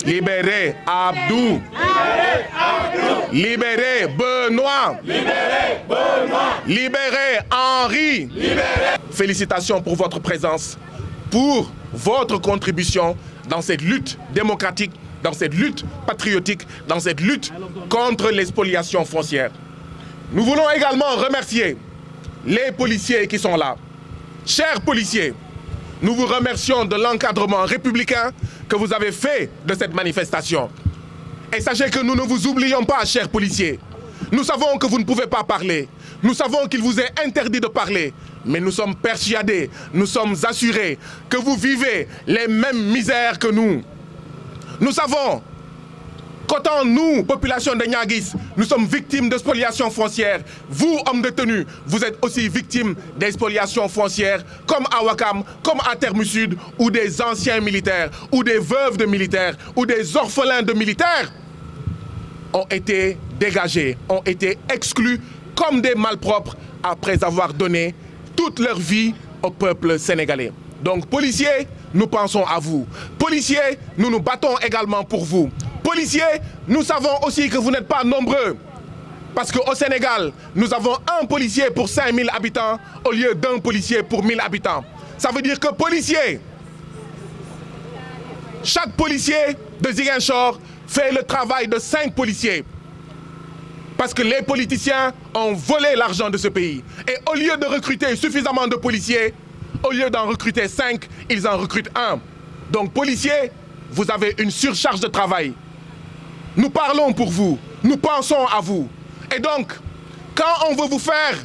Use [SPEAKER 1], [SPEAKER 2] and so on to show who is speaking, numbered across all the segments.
[SPEAKER 1] Libérez Abdou. Libérez Benoît. Libérez Henri. Félicitations pour votre présence, pour votre contribution dans cette lutte démocratique, dans cette lutte patriotique, dans cette lutte contre les spoliations foncières. Nous voulons également remercier les policiers qui sont là. Chers policiers, nous vous remercions de l'encadrement républicain que vous avez fait de cette manifestation. Et sachez que nous ne vous oublions pas, chers policiers. Nous savons que vous ne pouvez pas parler. Nous savons qu'il vous est interdit de parler. Mais nous sommes persuadés, nous sommes assurés que vous vivez les mêmes misères que nous. Nous savons qu'autant nous, population de Niaguis, nous sommes victimes de spoliation foncière. Vous, hommes de tenue, vous êtes aussi victimes des spoliations foncières, comme à Ouakam, comme à Terme Sud, où des anciens militaires, ou des veuves de militaires, ou des orphelins de militaires ont été dégagés, ont été exclus comme des malpropres après avoir donné toute leur vie au peuple sénégalais. Donc, policiers, nous pensons à vous. Policiers, nous nous battons également pour vous. Policiers, nous savons aussi que vous n'êtes pas nombreux. Parce qu'au Sénégal, nous avons un policier pour 5000 habitants au lieu d'un policier pour 1000 habitants. Ça veut dire que policiers, chaque policier de Ziguinchor fait le travail de 5 policiers. Parce que les politiciens ont volé l'argent de ce pays. Et au lieu de recruter suffisamment de policiers, au lieu d'en recruter 5, ils en recrutent 1. Donc policiers, vous avez une surcharge de travail. Nous parlons pour vous, nous pensons à vous. Et donc, quand on veut vous faire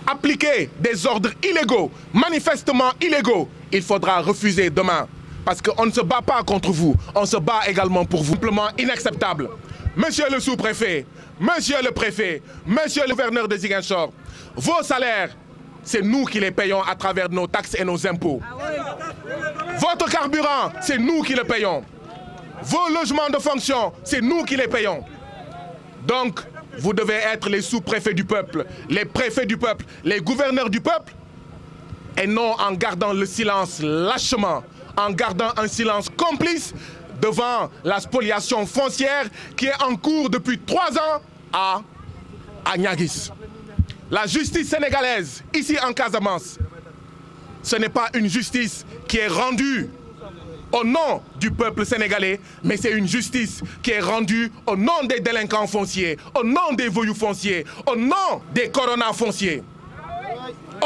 [SPEAKER 1] appliquer des ordres illégaux, manifestement illégaux, il faudra refuser demain. Parce qu'on ne se bat pas contre vous, on se bat également pour vous. Simplement inacceptable. Monsieur le sous-préfet, monsieur le préfet, monsieur le gouverneur de Ziguinchor, vos salaires, c'est nous qui les payons à travers nos taxes et nos impôts. Votre carburant, c'est nous qui le payons. Vos logements de fonction, c'est nous qui les payons. Donc, vous devez être les sous-préfets du peuple, les préfets du peuple, les gouverneurs du peuple, et non en gardant le silence lâchement, en gardant un silence complice devant la spoliation foncière qui est en cours depuis 3 ans à Niaguis. La justice sénégalaise, ici en Casamance, ce n'est pas une justice qui est rendue au nom du peuple sénégalais, mais c'est une justice qui est rendue au nom des délinquants fonciers, au nom des voyous fonciers, au nom des coronas fonciers,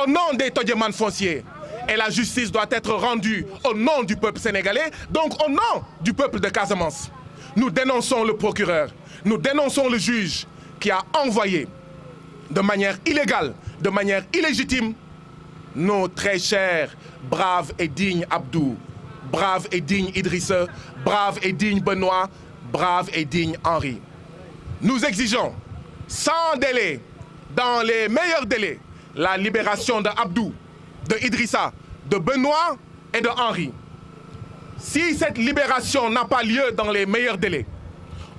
[SPEAKER 1] au nom des todjeman fonciers. Et la justice doit être rendue au nom du peuple sénégalais, donc au nom du peuple de Casamance. Nous dénonçons le procureur, nous dénonçons le juge qui a envoyé de manière illégale, de manière illégitime, nos très chers, braves et dignes Abdou, brave et digne Idrissa, brave et digne Benoît, brave et digne Henri. Nous exigeons, sans délai, dans les meilleurs délais, la libération de Abdou, de Idrissa, de Benoît et de Henri. Si cette libération n'a pas lieu dans les meilleurs délais,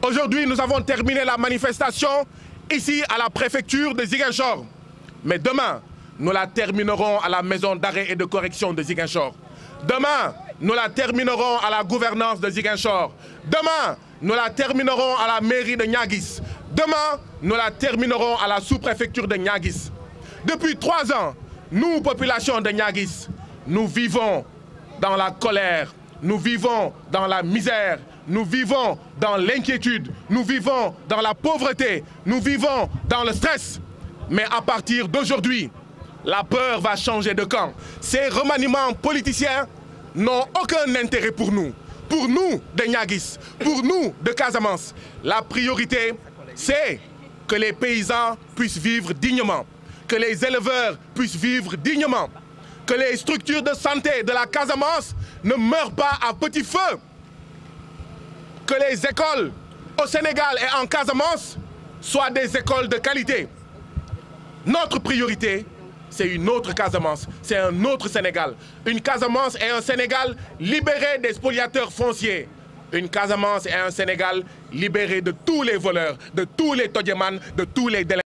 [SPEAKER 1] aujourd'hui nous avons terminé la manifestation ici à la préfecture de Ziguinchor. Mais demain, nous la terminerons à la maison d'arrêt et de correction de Ziguinchor. Demain, nous la terminerons à la gouvernance de Ziguinchor. Demain, nous la terminerons à la mairie de Niaguis. Demain, nous la terminerons à la sous-préfecture de Niaguis. Depuis 3 ans, nous, population de Niaguis, nous vivons dans la colère, nous vivons dans la misère, nous vivons dans l'inquiétude, nous vivons dans la pauvreté, nous vivons dans le stress. Mais à partir d'aujourd'hui, la peur va changer de camp. Ces remaniements politiciens n'ont aucun intérêt pour nous de Niaguis, pour nous de Casamance. La priorité, c'est que les paysans puissent vivre dignement, que les éleveurs puissent vivre dignement, que les structures de santé de la Casamance ne meurent pas à petit feu, que les écoles au Sénégal et en Casamance soient des écoles de qualité. Notre priorité, c'est une autre Casamance, c'est un autre Sénégal. Une Casamance et un Sénégal libérés des spoliateurs fonciers. Une Casamance et un Sénégal libérés de tous les voleurs, de tous les todjemans, de tous les délinquants.